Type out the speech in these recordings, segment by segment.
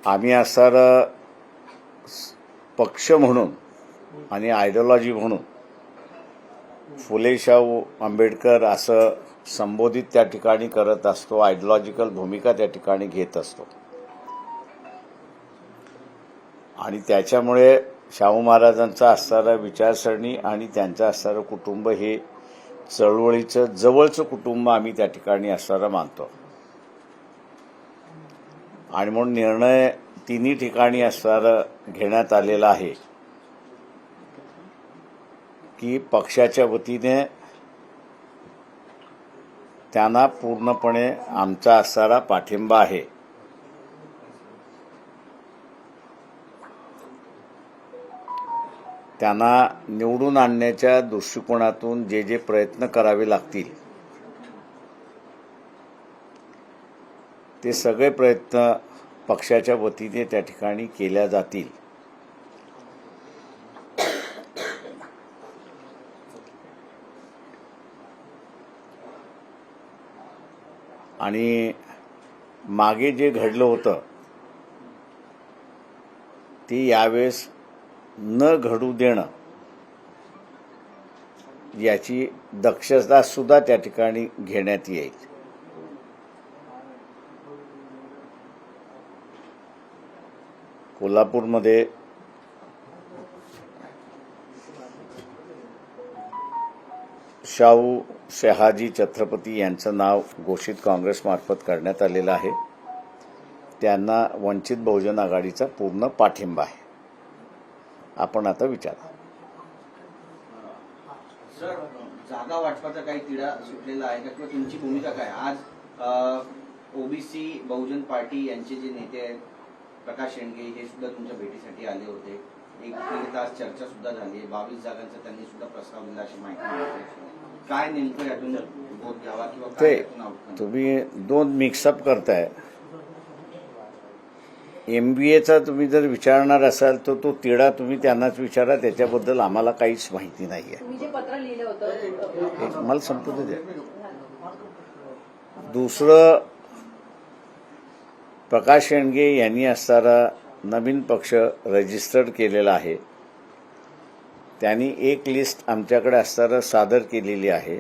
आम्ही असणारा पक्ष म्हणून आणि आयडिओलॉजी म्हणून फुले शाहू आंबेडकर असं संबोधित त्या ठिकाणी करत असतो, आयडिओलॉजिकल भूमिका त्या ठिकाणी घेत असतो. आणि त्याच्यामुळे शाहू महाराजांचा असणारा विचारसरणी आणि त्यांचं असणारं कुटुंब हे चळवळीचं जवळचं कुटुंब आम्ही त्या ठिकाणी असणारा मानतो. आणि म्हणून निर्णय तिन्ही ठिकाणी असणारा घेण्यात आलेला आहे की पक्षाच्या वतीने त्यांना पूर्णपणे आमचा असणारा पाठिंबा आहे. त्यांना निवडून आणण्याच्या दृष्टिकोनातून जे जे प्रयत्न करावे लागतील ते सगळे प्रयत्न पक्षाच्या वतीने त्या ठिकाणी केल्या जातील. आणि मागे जे घडलं होतं ते यावेळेस न घडू देणं याची दक्षता सुद्धा त्या ठिकाणी घेण्यात येईल. कोल्हापूरमध्ये शाहू शहाजी छत्रपती यांचं नाव घोषित काँग्रेसमार्फत करण्यात आलेलं आहे. त्यांना वंचित बहुजन आघाडीचा पूर्ण पाठिंबा आहे. आपण आता विचारा. सर, जागा वाटपाचा काही तिढा सुटलेला आहे का किंवा तुमची भूमिका काय? आज ओबीसी बहुजन पार्टी यांचे जे नेते आहेत प्रकाश शेंडगे हे सुद्धा तुमच्या भेटीसाठी आले होते. एक 3 तास चर्चा सुद्धा झाली आहे. 22 जागांचा त्यांनी सुद्धा प्रस्ताव दिला अशी माहिती मिळते. काय नेमकं यातून बोध घ्यावा किंवा काय यातून आउटकम? तुम्ही दोन मिक्सअप करताय. MBAचा तुम्ही जर विचारणार असाल तर तो तिढा तुम्ही त्यांनाच विचारा, त्याच्याबद्दल आम्हाला काहीच माहिती नाही आहे. तुम्ही जे पत्र लिहिलं होतं मला संपू दे. दुसरं, प्रकाश शेंडगे यांनी असणारा नवीन पक्ष रजिस्टर्ड केलेला आहे. त्यांनी एक लिस्ट आमच्याकडे असणारा सादर केलेली आहे.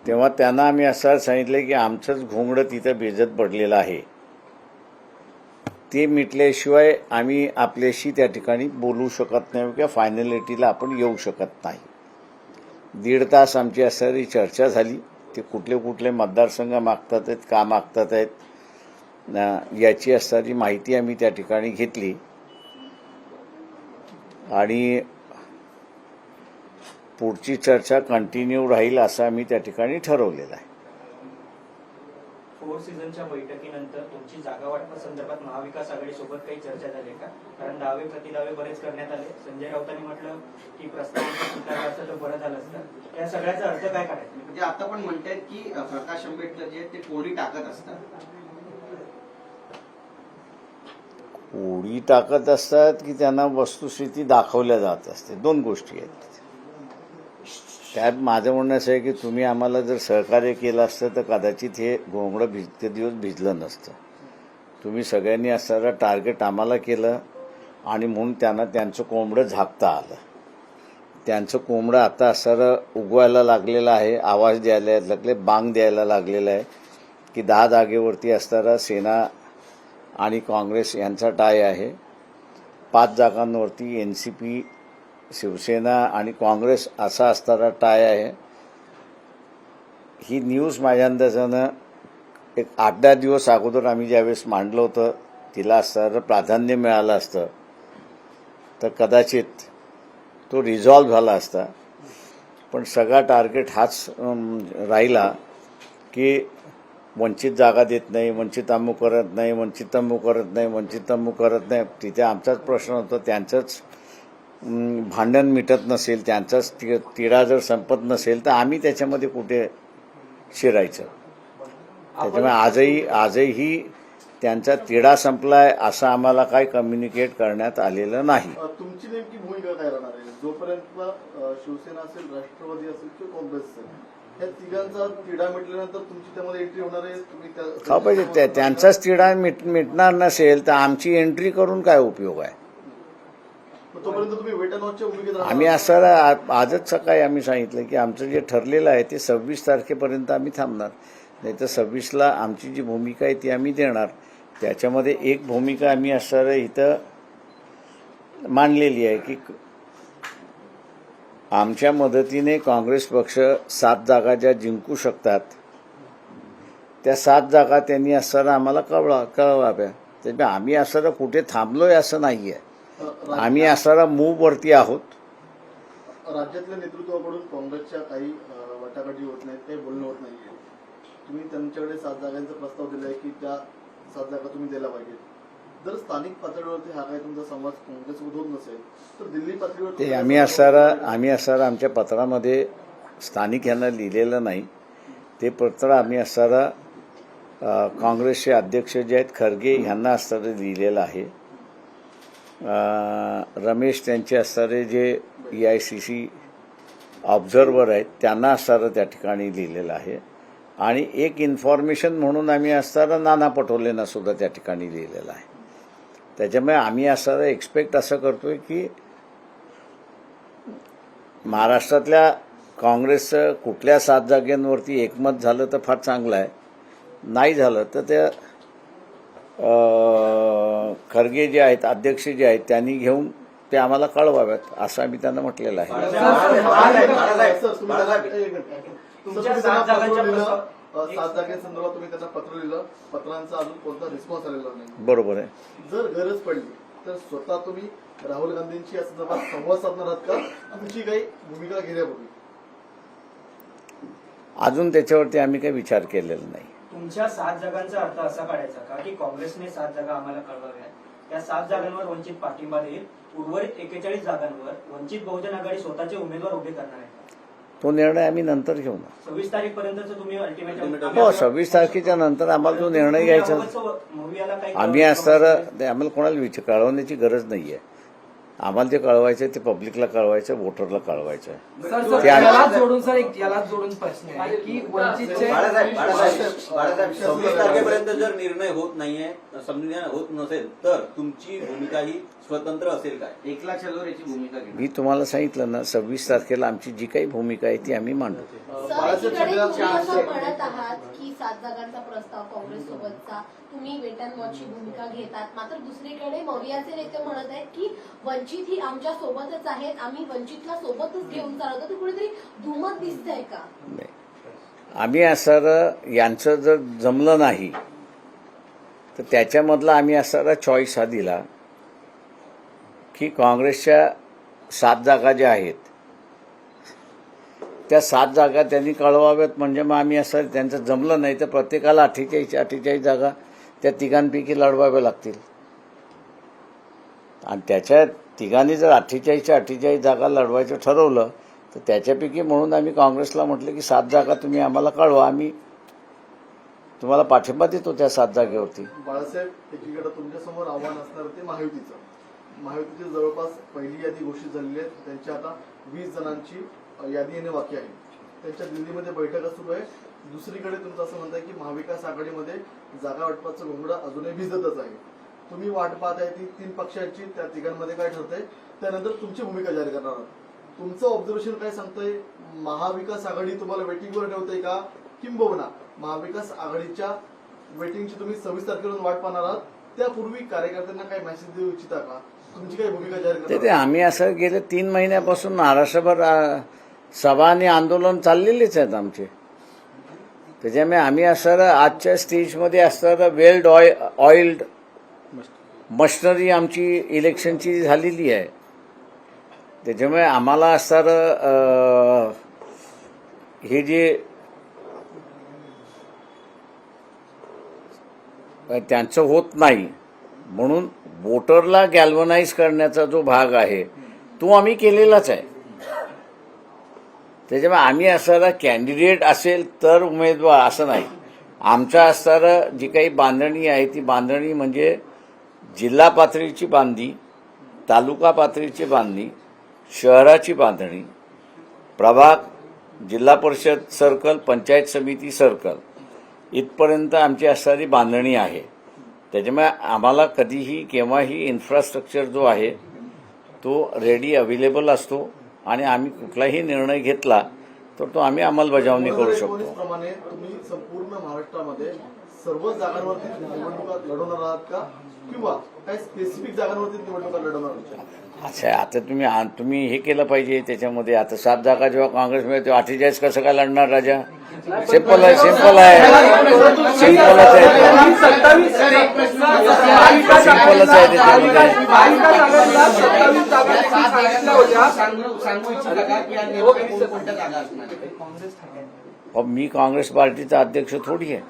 तेव्हा त्यांना आम्ही असं सांगितलं की आमचंच घोंगडं तिथं भिजत पडलेलं आहे, ते मिटल्याशिवाय आम्ही आपल्याशी त्या ठिकाणी बोलू शकत नाही किंवा फायनॅलिटीला आपण येऊ शकत नाही. 1.5 तास आमची असणारी चर्चा झाली. ते कुठले कुठले मतदारसंघ मागतात आहेत, का मागतात आहेत याची असणारी माहिती आम्ही त्या ठिकाणी घेतली आणि पुढची चर्चा कंटिन्यू राहील असं आम्ही त्या ठिकाणी ठरवलेलं आहे. 4 सीझनच्या बैठकीनंतर तुमची जागा वाटपा संदर्भात महाविकास आघाडी सोबत काही चर्चा झाली का? कारण दावे प्रतिदावे बरेच करण्यात आले. संजय राऊतांनी म्हटलं की प्रस्तावाचा स्वीकार असं तर बरं झालं असतं. या सगळ्याचा अर्थ काय काढायचा? म्हणजे आता पण म्हणतात की प्रकाश आंबेडकर जे ते कोणी टाकत असतात. कोडी टाकत असतात की त्यांना वस्तुस्थिती दाखवल्या जात असते. 2 गोष्टी आहेत. त्यात माझं म्हणणं असं आहे की तुम्ही आम्हाला जर सहकार्य केलं असतं तर कदाचित हे घोंगडं ते दिवस भिजलं नसतं. तुम्ही सगळ्यांनी असणारं टार्गेट आम्हाला केलं आणि म्हणून त्यांना त्यांचं कोंबडं झाकता आलं. त्यांचं कोंबडं आता असणारं उगवायला लागलेलं आहे, आवाज द्यायला लागले, बांग द्यायला लागलेलं आहे की 10 जागेवरती असणारा सेना आणि काँग्रेस यांचा टाय आहे. 5 जागांवरती NCP, शिवसेना आणि काँग्रेस असा असणारा टाय आहे. ही न्यूज माझ्या अंदाजानं एक 8-10 दिवस अगोदर आम्ही ज्यावेळेस मांडलं होतं तिला असणारं प्राधान्य मिळालं असतं तर कदाचित तो रिझॉल्व्ह झाला असता. पण सगळा टार्गेट हाच राहिला की वंचित जागा देत नाही, वंचित अमुक करत नाही, वंचित अमुक करत नाही, वंचित अमुक करत नाही. तिथे आमचाच प्रश्न होता. त्यांचंच भांडण मिटत नसेल, त्यांचाच तिढा जर संपत नसेल तर आम्ही त्याच्यामध्ये कुठे शिरायचं. त्याच्यामुळे आजही त्यांचा तिढा संपलाय असं आम्हाला काही कम्युनिकेट करण्यात आलेलं नाही. तुमची नेमकी भूमिका काय राहणार आहे जोपर्यंत शिवसेना असेल, राष्ट्रवादी असेल किंवा काँग्रेस असेल या तिघांचा तिढा मिटल्यानंतर तुमची त्यामध्ये एंट्री होणार आहे. तुम्ही का पाहिजे त्यांचाच तिढा मिटणार नसेल तर आमची एंट्री करून काय उपयोग आहे. तोपर्यंत तुम्ही वेट अँड वॉचच्या भूमिकेत राहणार. आम्ही असं आजच सकाळी आम्ही सांगितलं की आमचं जे ठरलेलं आहे ते 26 तारखेपर्यंत आम्ही थांबणार, नाही तर 26ला आमची जी भूमिका आहे ती आम्ही देणार. त्याच्यामध्ये एक भूमिका आम्ही असं इथं मांडलेली आहे की आमच्या मदतीने काँग्रेस पक्ष 7 जागा ज्या जिंकू शकतात त्या 7 जागा त्यांनी असताना आम्हाला कळवाव्या. त्यामुळे आम्ही असं कुठे थांबलोय असं नाही आहे. आम्ही असणारा मूववरती आहोत. राज्यातल्या नेतृत्वाकडून काँग्रेसच्या काही वाटाघाटी होत नाहीत, काही बोलणं होत नाहीये. तुम्ही त्यांच्याकडे 7 जागांचा प्रस्ताव दिलाय की त्या 7 जागा तुम्ही द्यायला पाहिजे. जर स्थानिक पातळीवरती हा काही तुमचा संवाद काँग्रेससोबत होत नसेल तर दिल्ली पातळीवर ते आम्ही असणारा आमच्या पत्रामध्ये स्थानिक यांना लिहिलेलं नाही. ते पत्र आम्ही असणारा काँग्रेसचे अध्यक्ष जे आहेत खरगे यांना असणारं लिहिलेलं आहे. रमेश त्यांचे असणारे जे EICC ऑब्झर्वर आहेत त्यांना असणारं त्या ठिकाणी लिहिलेलं आहे. आणि एक इन्फॉर्मेशन म्हणून आम्ही असणारा नाना पटोलेंना सुद्धा त्या ठिकाणी लिहिलेलं आहे. त्याच्यामुळे आम्ही असणारं एक्सपेक्ट असं करतोय की महाराष्ट्रातल्या काँग्रेसचं कुठल्या 7 जागांवरती एकमत झालं तर फार चांगलं आहे, नाही झालं तर त्या खरगे जे आहेत अध्यक्ष जे आहेत त्यांनी घेऊन ते आम्हाला कळवाव्यात असं आम्ही त्यांना म्हटलेलं आहे. तुमच्या 7 जागांच्या प्रस्ताव 7 जागेसंदर्भात तुम्ही त्यांना पत्र लिहिलं, पत्रांचा अजून कोणता रिस्पॉन्स आलेला नाही. बरोबर आहे. जर गरज पडली तर स्वतः तुम्ही राहुल गांधींची या संदर्भात संवाद साधणार आहात का, तुमची काही भूमिका घेण्यापूर्वी? अजून त्याच्यावरती आम्ही काही विचार केलेला नाही. तुमच्या 7 जागांचा अर्थ असा काढायचा का की काँग्रेसने 7 जागा आम्हाला कळवाव्या, त्या 7 जागांवर वंचित पाठिंबा देईल, उर्वरित 41 जागांवर वंचित बहुजन आघाडी स्वतःचे उमेदवार उभे करणार आहे? तो निर्णय आम्ही नंतर घेऊ ना. 26 तारीखपर्यंतच तुम्ही अल्टिमेटम हो, 26 तारखेच्या नंतर आम्हाला जो निर्णय घ्यायचा आम्ही असणारा आम्हाला कोणाला कळवण्याची गरज नाही आहे. आम्हाला ते कळवायचं ते पब्लिकला कळवायचं, वोटरला कळवायचं. सर याला जोडून प्रश्न आहे की वंचितचे बाळासाहेब 26 तारखेपर्यंत जर निर्णय होत नाहीये, समजून होत नसेल तर तुमची भूमिका ही स्वतंत्र असेल काय? एकला चलो याची भूमिका घेणार. मी तुम्हाला सांगितलं ना 26 तारखेला आमची जी काही भूमिका आहे ती आम्ही मांडू. सर, एकीकडे तुम्ही असं म्हणत आहात की 7 जागांचा प्रस्ताव काँग्रेस सोबतचा तुम्ही वेट अँड वॉचची भूमिका घेतात, मात्र दुसरीकडे मवियाचे नेते म्हणत आहेत की वंचित ही आमच्या सोबतच आहेत, आम्ही वंचितला सोबतच घेऊन चालवतो. तर कुठेतरी दुमत दिसतंय का? नाही, आम्ही असणारं यांचं जर जमलं नाही तर त्याच्यामधला आम्ही असणारा चॉईस हा दिला की काँग्रेसच्या 7 जागा ज्या आहेत त्या 7 जागा त्यांनी कळवाव्यात. म्हणजे मग आम्ही असं त्यांचं जमलं नाही तर प्रत्येकाला 48 जागा त्या तिघांपैकी लढवाव्या लागतील. आणि त्याच्या तिघांनी जर 48 जागा लढवायचं ठरवलं तर त्याच्यापैकी म्हणून आम्ही काँग्रेसला म्हटलं की 7 जागा तुम्ही आम्हाला कळवा, आम्ही तुम्हाला पाठिंबा देतो त्या 7 जागेवरती. बाळासाहेब, एकीकडे तुमच्यासमोर आव्हान असणार ते महायुतीचं. महायुतीची जवळपास पहिली यादी घोषित झालेली आहे. त्यांची आता 20 जणांची यादी येणे बाकी आहे. त्यांच्या दिल्लीमध्ये बैठका सुरू आहे. दुसरीकडे तुमचं असं म्हणत आहे की महाविकास आघाडीमध्ये जागा वाटपाचं घोंगडं अजूनही भिजतच आहे. तुम्ही वाट पाहत आहे ती 3 पक्षांची, त्या तिघांमध्ये काय ठरतंय त्यानंतर तुमची भूमिका जाहीर करणार आहात. तुमचं ऑब्झर्वेशन काय सांगतंय? महाविकास आघाडी तुम्हाला वेटिंगवर ठेवते का, किंबहुना महाविकास आघाडीच्या वेटिंगची तुम्ही 26 तारखेला वाट पाहणार आहात? त्यापूर्वी कार्यकर्त्यांना काही मेसेज देऊ इच्छिता का? तुमची काही भूमिका जाहीर करणार? ते आम्ही असं गेले 3 महिन्यापासून महाराष्ट्रभर सभा आणि आंदोलन चाललेलेच आहेत आमचे. त्याच्यामुळे आम्ही असणारं आजच्या स्टेजमध्ये असणारं वेल्ड ऑइल्ड मशिनरी आमची इलेक्शनची झालेली आहे. त्याच्यामुळे आम्हाला असणारं हे जे त्यांचं होत नाही म्हणून वोटरला गॅल्वनाइज करण्याचा जो भाग आहे तो आम्ही केलेलाच आहे. त्याच्यामुळे आम्ही असणारा कॅन्डिडेट असेल तर उमेदवार असं नाही. आमच्या असणारं जी काही बांधणी आहे ती बांधणी म्हणजे जिल्हा पातळीची बांधणी, तालुका पातळीची बांधणी, शहराची बांधणी, प्रभाग जिल्हा परिषद सर्कल, पंचायत समिती सर्कल इथपर्यंत आमची असणारी बांधणी आहे. त्याच्यामुळे आम्हाला कधीही केव्हाही इन्फ्रास्ट्रक्चर जो आहे तो रेडी अवेलेबल असतो आणि आम्ही कुठलाही निर्णय घेतला तर तो आम्ही अंमलबजावणी करू शकतो. प्रमाणे तुम्ही संपूर्ण महाराष्ट्रामध्ये सर्व जागांवरती निवडणुका लढवणार आहात का, किंवा काही स्पेसिफिक जागांवरती निवडणुका लढवणार आहात? अच्छा, आता तुम्ही हे केलं पाहिजे. त्याच्यामध्ये आता 7 जागा जेव्हा काँग्रेस मिळते 48 कसं काय लढणार राजा? सिंपल आहे, सिंपलच आहे, सिंपलच आहे त्याच्यामध्ये. मी काँग्रेस पार्टीचा अध्यक्ष थोडी आहे.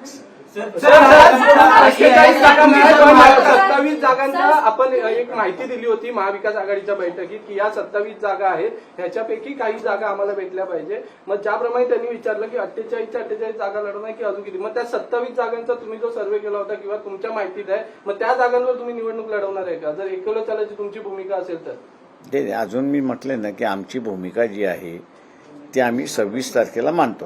27 जागांचा आपण एक माहिती दिली होती महाविकास आघाडीच्या बैठकीत की या 27 जागा आहेत, ह्याच्यापैकी काही जागा आम्हाला भेटल्या पाहिजे. मग ज्याप्रमाणे त्यांनी विचारलं की 48 जागा लढवणार की अजून किती, मग त्या 27 जागांचा तुम्ही जो सर्व्हे केला होता किंवा तुमच्या माहितीत आहे, मग त्या जागांवर तुम्ही निवडणूक लढवणार आहे का, जर एकलं चालायची तुमची भूमिका असेल तर? ते अजून मी म्हटले ना की आमची भूमिका जी आहे ती आम्ही 26 तारखेला मांडतो.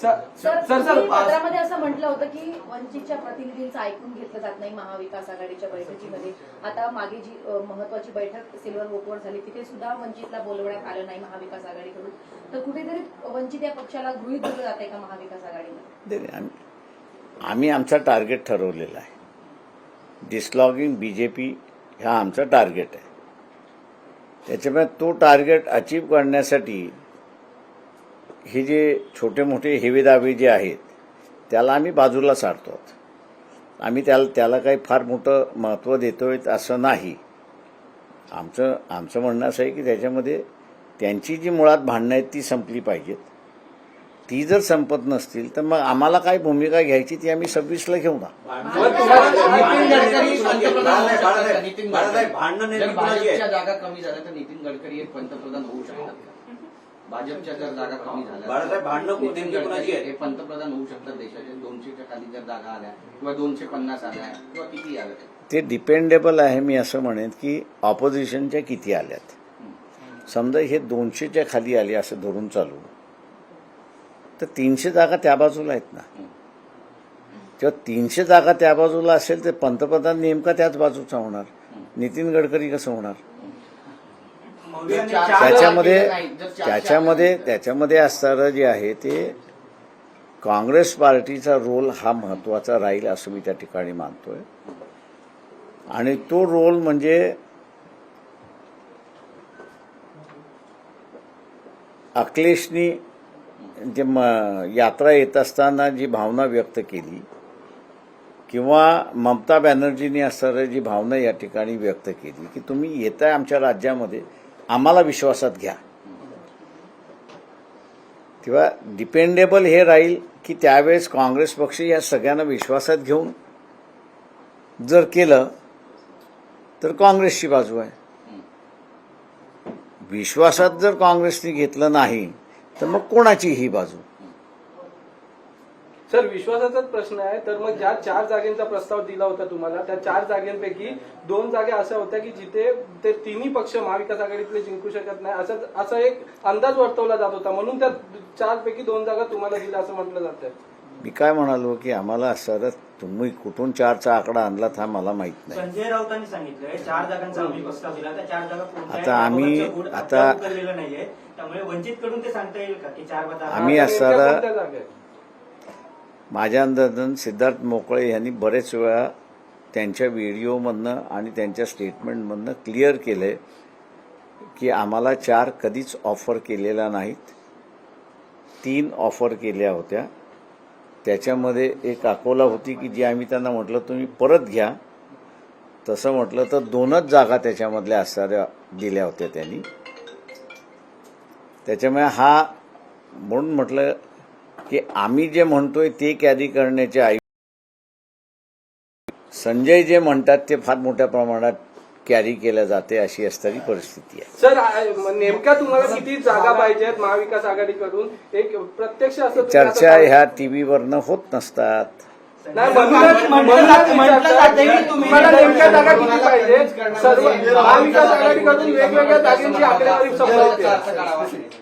तुम्ही पत्रामध्ये असं म्हटलं होतं की वंचितच्या प्रतिनिधींचं ऐकून घेतलं जात नाही महाविकास आघाडीच्या बैठकीमध्ये. आता मागे जी महत्वाची बैठक सिल्वर ओकवर झाली तिथे सुद्धा वंचितला बोलवण्यात आलं नाही महाविकास आघाडीकडून. तर कुठेतरी वंचित या पक्षाला गृहीत धरलं जात आहे का महाविकास आघाडीने? आम्ही आमचा टार्गेट ठरवलेला आहे. डिसलॉगिंग बीजेपी हा आमचा टार्गेट आहे. त्याच्यामुळे तो टार्गेट अचीव करण्यासाठी हे जे छोटे मोठे हेवेदावे जे आहेत त्याला आम्ही बाजूला सारतो. आम्ही त्याला काही फार मोठं महत्त्व देतोय असं नाही. आमचं म्हणणं असं आहे की त्याच्यामध्ये त्यांची जी मुळात भांडणं आहेत ती संपली पाहिजेत. ती जर संपत नसतील तर मग आम्हाला काय भूमिका घ्यायची ती आम्ही 26ला घेऊ ना. भाजपच्या जागा कमी झाल्या तर नितीन गडकरी एक पंतप्रधान होऊ शकतात. भाजपच्या जर जागा कमी झाल्या नितीन गडकरी हे पंतप्रधान होऊ शकतात देशाच्या. 200च्या खाली जर जागा आल्या किंवा 250 आल्या किंवा किती आल्या ते डिपेंडेबल आहे. मी असं म्हणेन की ऑपोजिशनच्या किती आल्यात. समजा हे 200च्या खाली आले असं धरून चालू तर 300 जागा त्या बाजूला आहेत ना. जेव्हा 300 जागा त्या बाजूला असेल तर पंतप्रधान नेमका त्याच बाजूचा होणार. नितीन गडकरी कसं होणार? त्याच्यामध्ये असणारं जे आहे ते काँग्रेस पार्टीचा रोल हा महत्वाचा राहील असं मी त्या ठिकाणी मानतोय. आणि तो रोल म्हणजे अखिलेशनी जे यात्रा येत असताना जी भावना व्यक्त केली किंवा ममता बॅनर्जींनी असणारी जी भावना या ठिकाणी व्यक्त केली की तुम्ही येताय आमच्या राज्यामध्ये, आम्हाला विश्वासात घ्या, तेव्हा डिपेंडेबल हे राहील की त्यावेळेस काँग्रेस पक्ष या सगळ्यांना विश्वासात घेऊन जर केलं तर काँग्रेसची बाजू आहे. विश्वासात जर काँग्रेसने घेतलं नाही तर मग कोणाची ही बाजू? सर, विश्वासाचाच प्रश्न आहे. तर मग ज्या 4 जागेंचा प्रस्ताव दिला होता तुम्हाला त्या 4 जागेंपैकी 2 जागा अशा होत्या की जिथे ते तिन्ही पक्ष महाविकास आघाडीतले जिंकू शकत नाही असा एक अंदाज वर्तवला जात होता, म्हणून त्या 4 पैकी 2 जागा तुम्हाला दिल्या असं म्हटलं जातं. मी काय म्हणालो की आम्हाला असं तुम्ही कुठून 4चा आकडा आणला हा मला माहित नाही. संजय राऊतांनी सांगितलंय 4 जागांचा आम्ही प्रस्ताव दिला, त्या 4 जागा आता आम्ही उकललेलं नाहीये, त्यामुळे वंचित कडून ते सांगता येईल का की 4 आम्ही असणारा माझ्या अंदाजानं सिद्धार्थ मोकळे यांनी बरेच वेळा त्यांच्या व्हिडिओमधनं आणि त्यांच्या स्टेटमेंटमधनं क्लिअर केलंय की आम्हाला 4 कधीच ऑफर केलेल्या नाहीत. 3 ऑफर केल्या होत्या. त्याच्यामध्ये एक अकोला होती की जी आम्ही त्यांना म्हटलं तुम्ही परत घ्या. तसं म्हटलं तर 2च जागा त्याच्यामधल्या असणाऱ्या दिल्या होत्या त्यांनी. त्याच्यामुळे म्हणून म्हटलं की आम्ही जे म्हणतोय ते कॅरी करण्याच्या ऐवजी संजय जे म्हणतात ते फार मोठ्या प्रमाणात कॅरी केल्या जाते अशी असणारी परिस्थिती आहे. सर, नेमक्या तुम्हाला किती जागा पाहिजेत महाविकास आघाडीकडून? एक प्रत्यक्ष असं चर्चा ह्या टीव्हीवरनं होत नसतात. तुम्हाला नेमक्या जागा किती पाहिजे? सर्व महाविकास आघाडीकडून वेगवेगळ्या जागांची आकडेवारी समोर येते.